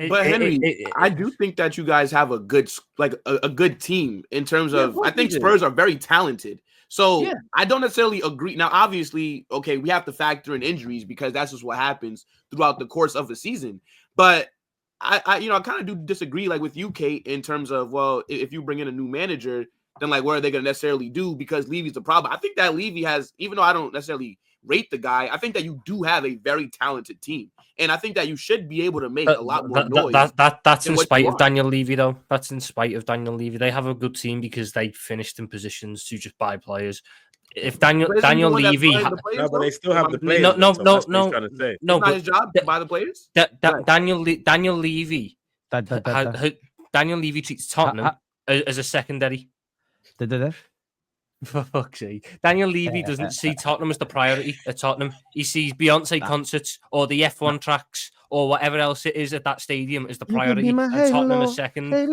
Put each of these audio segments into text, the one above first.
But Henry, I do think that you guys have a good, like a good team in terms of. I think Spurs are very talented. So I don't necessarily agree. Now, obviously, okay, we have to factor in injuries because that's just what happens throughout the course of the season. But I kind of do disagree, like with you, Kate, in terms of, well, if you bring in a new manager, then like what are they going to necessarily do? Because Levy's the problem. I think that Levy has, even though I don't necessarily rate the guy, I think that you do have a very talented team, and I think that you should be able to make a lot more noise. That's in spite of Daniel Levy, though. That's in spite of Daniel Levy. They have a good team because they finished in positions to just buy players. If Daniel Levy, no, but they still have the players. No. It's not his job to buy the players. Daniel Levy, Daniel Levy treats Tottenham as a secondary. For fuck's sake. Daniel Levy doesn't see Tottenham as the priority at Tottenham. He sees Beyonce concerts or the F1 tracks or whatever else it is at that stadium as the priority, and Tottenham is second. Love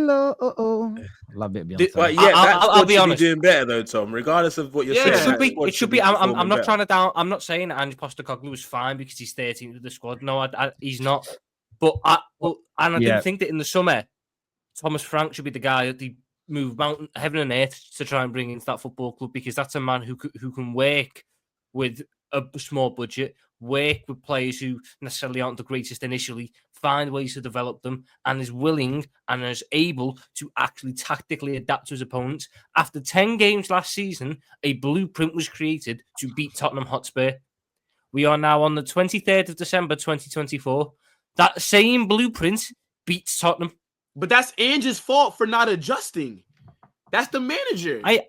it, Beyonce. Well, I'll be honest. Doing better though, Tom. Regardless of what you're saying, it should be. I'm not trying to down. I'm not saying that Ange Postecoglou was fine because he's 13th with the squad. No, he's not. But I didn't think that in the summer, Thomas Frank should be the guy that they move mountain, heaven and earth to try and bring into that football club, because that's a man who can work with a small budget, work with players who necessarily aren't the greatest initially, find ways to develop them, and is willing and is able to actually tactically adapt to his opponents. After 10 games last season, a blueprint was created to beat Tottenham Hotspur. We are now on the 23rd of December 2024. That same blueprint beats Tottenham. But that's Ange's fault for not adjusting. That's the manager. I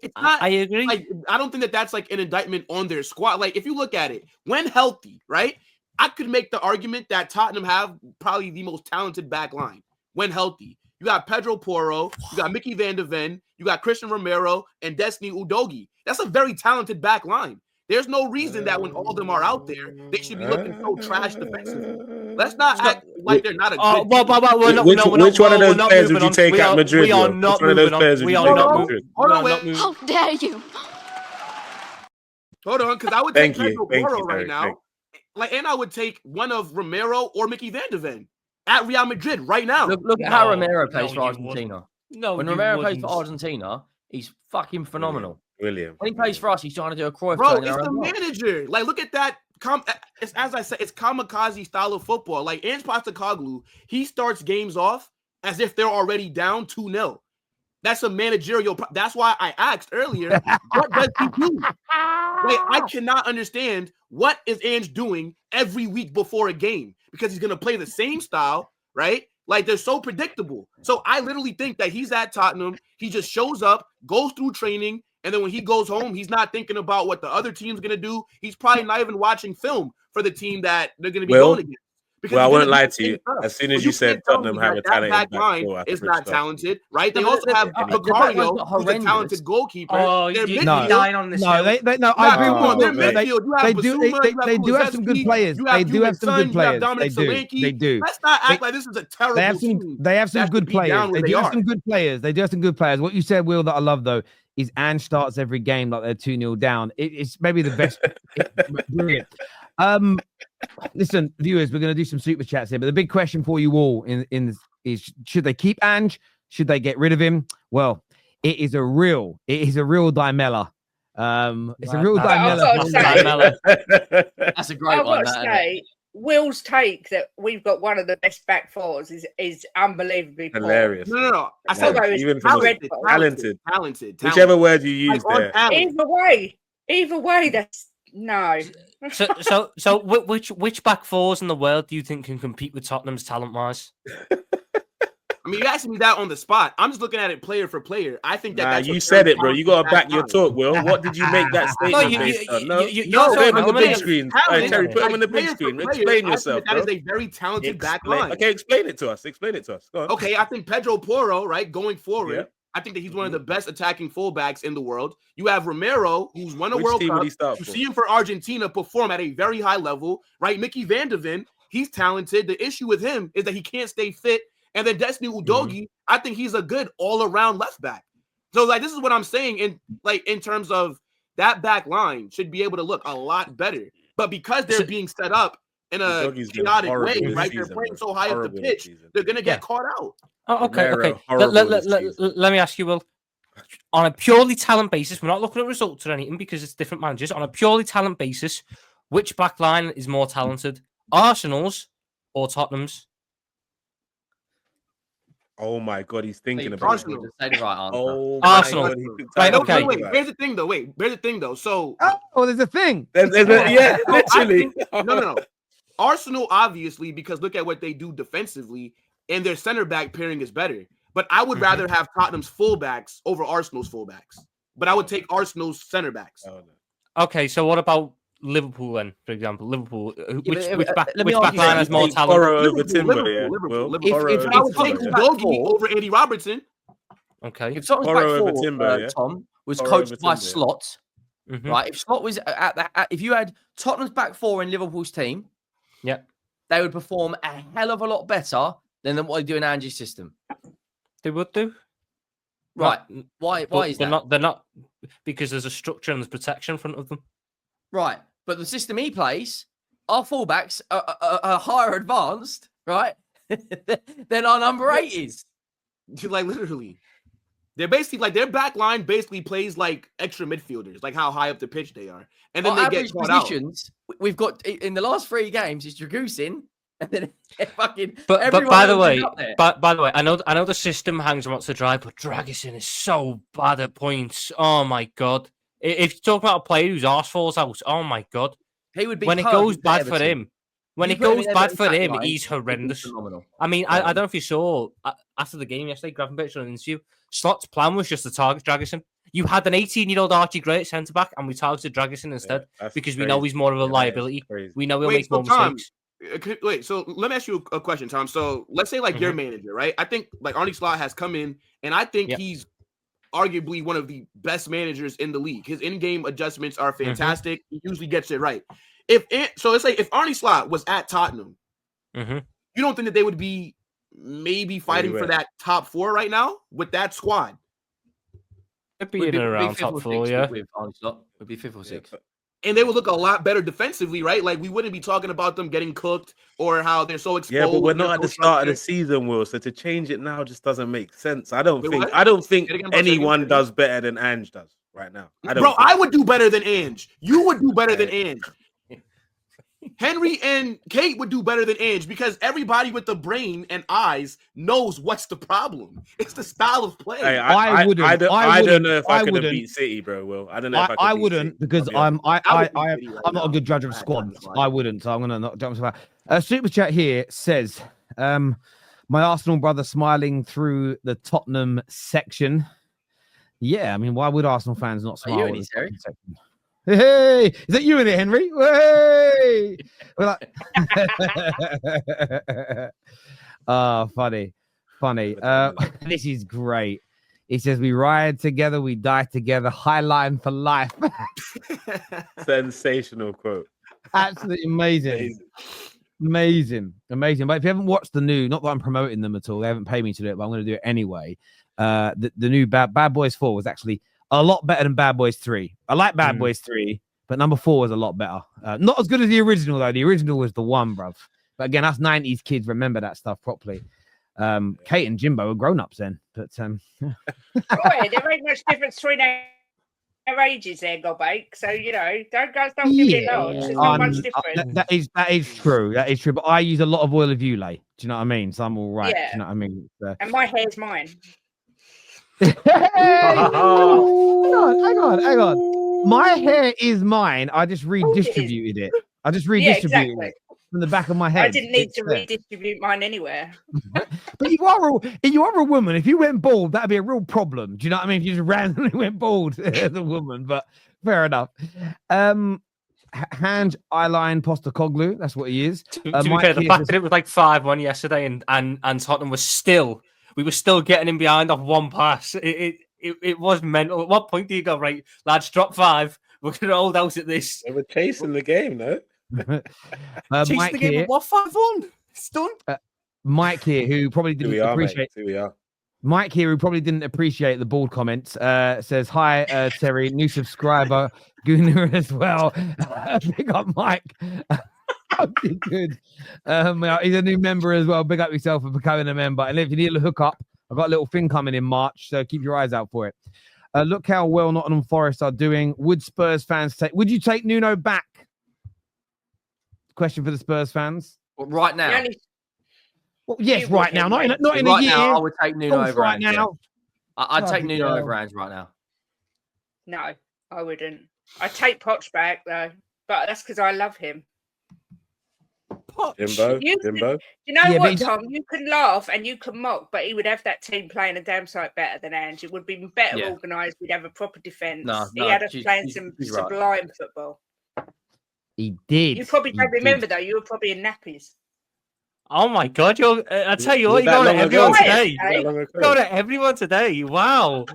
agree. Like, I don't think that that's like an indictment on their squad. Like, if you look at it, when healthy, right? I could make the argument that Tottenham have probably the most talented back line when healthy. You got Pedro Porro, you got Mickey Van de Ven, you got Christian Romero, and Destiny Udogie. That's a very talented back line. There's no reason that when all of them are out there, they should be looking so trash defensively. Let's not act like they're not a good Which one of those players would you take at Madrid? We are not moving on. We are not moving. How dare you? Hold on, because I would take Pedro Porro right now. And I would take one of Romero or Mickey Van de Ven at Real Madrid right now. Look at how Romero plays for Argentina. When Romero plays for Argentina, he's fucking phenomenal. Brilliant. When he plays for us, he's trying to do a Cruyff. Bro, it's the manager. Like, look at that. As I said, it's kamikaze style of football. Like, Ange Postecoglou, he starts games off as if they're already down 2-0. That's a managerial. That's why I asked earlier, what does he do? Like, I cannot understand what is Ange doing every week before a game, because he's going to play the same style, right? Like, they're so predictable. So I literally think that he's at Tottenham. He just shows up, goes through training, and then when he goes home, he's not thinking about what the other team's going to do. He's probably not even watching film for the team that they're going to be going against. Well, I won't lie to you. As soon as you said Tottenham have a talented back line, it's not talented, right? They also have Vicario, who's a talented goalkeeper. Oh, you're dying on this. No, I agree with you. They do have some good players. They do have some good players. They do. Let's not act like this is a terrible team. They have some good players. They do have some good players. They do have some good players. What you said, Will, that I love though, is Ange starts every game like they're 2-0 down. It's maybe the best. Brilliant. Listen, viewers, we're going to do some super chats here, but the big question for you all is should they keep Ange? Should they get rid of him? Well, it is a real dilemma. It's a real dilemma. That's a great one. Will's take that we've got one of the best back fours is unbelievably hilarious. No. I said even talented. Whichever word you use there. Either way, that's no. So which back fours in the world do you think can compete with Tottenham's talent-wise? I mean, you asking me that on the spot. I'm just looking at it player for player. I think that's you said it, bro. You got to back your talk, Will. What did you make that statement based on? No, put him on the big screen. Terry, put him on the big screen. Explain yourself, bro. That is a very talented back line. Okay, explain it to us. Go on. Okay, I think Pedro Porro, right, going forward. Yeah. I think that he's one of the best attacking fullbacks in the world. You have Romero, who's won a World Cup. You see him for Argentina perform at a very high level, right? Mickey Van de Ven, he's talented. The issue with him is that he can't stay fit. And then Destiny Udogie, I think he's a good all-around left back. So, like, this is what I'm saying in terms of that back line should be able to look a lot better. But because they're being set up in a chaotic way, right? They're playing so high up the pitch, they're gonna get caught out. Oh, okay. Let me ask you, Will. On a purely talent basis, we're not looking at results or anything because it's different managers. On a purely talent basis, which back line is more talented, Arsenal's or Tottenham's? Oh my God, he's thinking about Arsenal. Say the right answer. Oh, Arsenal. Right, okay. Wait, here's the thing, though. So, there's a thing. Yeah, literally. No. Arsenal, obviously, because look at what they do defensively, and their center back pairing is better. But I would rather have Tottenham's fullbacks over Arsenal's fullbacks. But I would take Arsenal's center backs. Okay, so what about Liverpool then, for example? Liverpool, which back line has more talent? Over Timber, Liverpool. If I would take Udogie over Andy Robertson. Okay. If Tottenham's back four, Tom, was coached by Slot, right? If Slot was if you had Tottenham's back four in Liverpool's team, they would perform a hell of a lot better than what they do in Ange's system. They would do. Right. Why is that? They're not because there's a structure and there's protection in front of them. Right. But the system he plays, our fullbacks are higher advanced, right? than our number 8 is. Like literally. They're basically like their back line basically plays like extra midfielders, like how high up the pitch they are. And then they get caught positions, out. We've got in the last 3 games, it's Dragusin. And then fucking but by the way, I know the system hangs on to dry, but Dragusin is so bad at points. Oh my God. If you talk about a player whose arse falls out, oh my God. He would be when it goes bad for him. When it goes bad for him, he's horrendous. I mean, I don't know if you saw after the game yesterday, Gravenberch on an interview, Slot's plan was just to target Dragusin. You had an 18-year-old Archie Gray at centre back, and we targeted Dragusin instead because we know he's more of a liability. We know he'll make more mistakes. Wait, so let me ask you a question, Tom. So let's say like your manager, right? I think like Arne Slot has come in, and I think he's arguably one of the best managers in the league. His in-game adjustments are fantastic. He usually gets it right. So let's say if Arne Slot was at Tottenham, you don't think that they would be maybe fighting for that top 4 right now with that squad? It'd be in and around top 4, yeah. With Arne Slot, would be 5th or 6th. And they would look a lot better defensively, right? Like we wouldn't be talking about them getting cooked or how they're so exposed. Yeah, but we're not at the start of the season, Will. So to change it now just doesn't make sense. I don't think anyone does better than Ange does right now. I would do better than Ange. You would do better than Ange. Henry and Kate would do better than Ange because everybody with the brain and eyes knows what's the problem. It's the style of play. Hey, I don't know if I could beat City, bro. Will I don't know if I wouldn't because I'm not a good judge of squads. I wouldn't, so I'm gonna not jump about. Super chat here says, my Arsenal brother smiling through the Tottenham section. Yeah, I mean, why would Arsenal fans not smile? Are you in his section? Hey, is that you in it, Henry? Hey, we're like, funny. This is great. He says, "We ride together, we die together. High line for life." Sensational quote. Absolutely amazing. But if you haven't watched the new, not that I'm promoting them at all, they haven't paid me to do it, but I'm going to do it anyway. The new Bad Boys 4 was actually a lot better than Bad Boys 3. I like Bad Boys 3, but number 4 was a lot better. Not as good as the original, though. The original was the one, bruv. But again, us 90s kids remember that stuff properly. Kate and Jimbo were grown-ups then. But there ain't much difference between our ages there, Gobake. So, don't give me loads. There's not much difference. That is true. That is true. But I use a lot of oil of Ulay. Do you know what I mean? So I'm all right. Yeah. Do you know what I mean? And my hair's mine. Hey, hang on. My hair is mine. I just redistributed it. Exactly. it from the back of my head. I didn't need to redistribute mine anywhere. But you are a woman. If you went bald, that'd be a real problem. Do you know what I mean? If you just randomly went bald as a woman, but fair enough. Hand eyeline Postecoglou. That's what he is. To be fair, the fact that it was like 5-1 yesterday and Tottenham was we were still getting in behind off one pass. It was mental. At what point do you go, right, lads, drop 5. We're going to hold out at this. They were chasing the game, no? Chasing the game with what, 5-1? It's done. Mike here, who probably didn't appreciate. Mike here, who probably didn't appreciate the bald comments, says, "Hi, Terry, new subscriber, Gunnar as well." Big up, Mike. Good. He's a new member as well. Big up yourself for becoming a member. And if you need a hook up, I've got a little thing coming in March, so keep your eyes out for it. Look how well Nottingham Forest are doing. Would Spurs fans would you take Nuno back? Question for the Spurs fans. Well, right now. Well, yes, right now. Not in a year. Now, I would take Nuno over right Ange. now. Yeah. I'd take Nuno over Ange right now. No, I wouldn't. I'd take Poch back though, but that's because I love him. Jimbo. You know what, Tom? You can laugh and you can mock, but he would have that team playing a damn sight better than Ange. It would be better organised. We'd have a proper defence. He had us playing some sublime football. He did. You probably don't remember though. You were probably in nappies. Oh my God! I tell you what, you got at everyone today. You got at everyone today. Wow.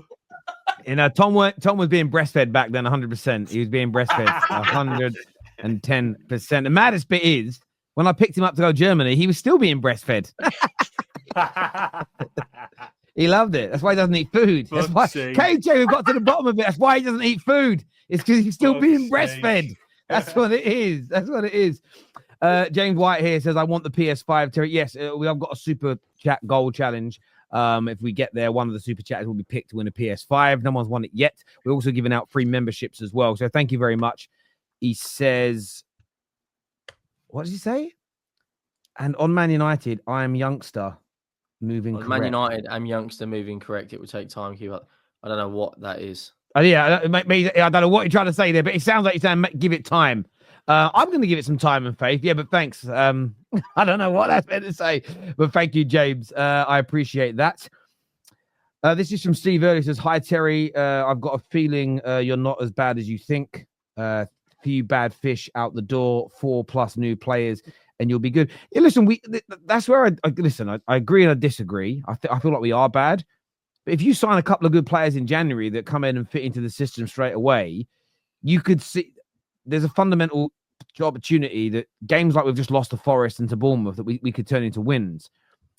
Tom was being breastfed back then. 100%. He was being breastfed. 110%. The maddest bit is when I picked him up to go to Germany, he was still being breastfed. He loved it. That's why he doesn't eat food. That's why KJ, we've got to the bottom of it. That's why he doesn't eat food. It's because he's still being breastfed. That's what it is. That's what it is. James White here says, I want the PS5. Terry. Yes, we have got a super chat goal challenge. If we get there, one of the super chatters will be picked to win a PS5. No one's won it yet. We're also giving out free memberships as well. So thank you very much. He says, what does he say? And on Man United, I am youngster moving correct. Man United, I'm youngster moving correct. It would take time. Keep up. I don't know what that is. Yeah, I don't know what you're trying to say there, but it sounds like you're saying give it time. I'm going to give it some time and faith. Yeah, but thanks. I don't know what that's meant to say, but thank you, James. I appreciate that. This is from Steve Early. Says, hi, Terry. I've got a feeling you're not as bad as you think. Few bad fish out the door, 4+ new players, and you'll be good. Yeah, listen, that's where I agree and I disagree. I feel like we are bad. But if you sign a couple of good players in January that come in and fit into the system straight away, you could see there's a fundamental opportunity that games like we've just lost to Forest and to Bournemouth that we could turn into wins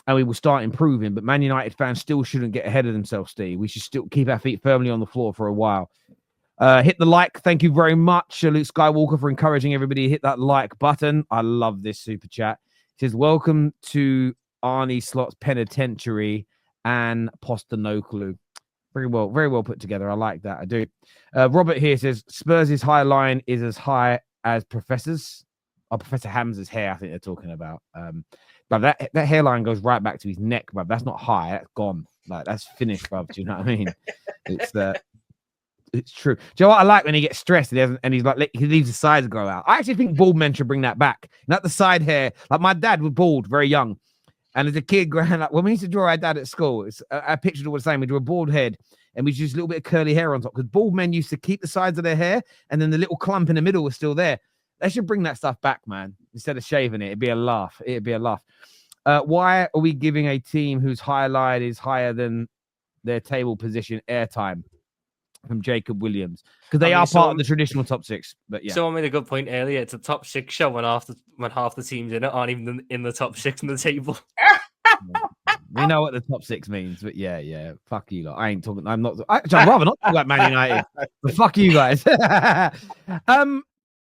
and we will start improving. But Man United fans still shouldn't get ahead of themselves, Steve. We should still keep our feet firmly on the floor for a while. Hit the like. Thank you very much, Luke Skywalker, for encouraging everybody to hit that like button. I love this super chat. It says, welcome to Arnie Slot's Penitentiary and Postanoglu. Very well put together. I like that. I do. Robert here says, Spurs' high line is as high as Professor Hamza's hair, I think they're talking about. But that hairline goes right back to his neck, bruv. That's not high. That's gone. Like, that's finished, bruv. Do you know what I mean? It's true. Do you know what I like when he gets stressed and he's like, he leaves the sides grow out? I actually think bald men should bring that back. Not the side hair. Like, my dad was bald very young. And as a kid growing up, when we used to draw our dad at school, I pictured it all the same. We drew a bald head and we just a little bit of curly hair on top because bald men used to keep the sides of their hair and then the little clump in the middle was still there. They should bring that stuff back, man. Instead of shaving it, it'd be a laugh. Why are we giving a team whose highlight is higher than their table position airtime? From Jacob Williams, because they are part of the traditional top six. But yeah, someone made a good point earlier. It's a top six show when half the teams in it aren't even in the top six in the table. We know what the top six means, but yeah. Fuck you lot. I ain't talking. I'm not. I'd rather not talk about Man United. But fuck you guys.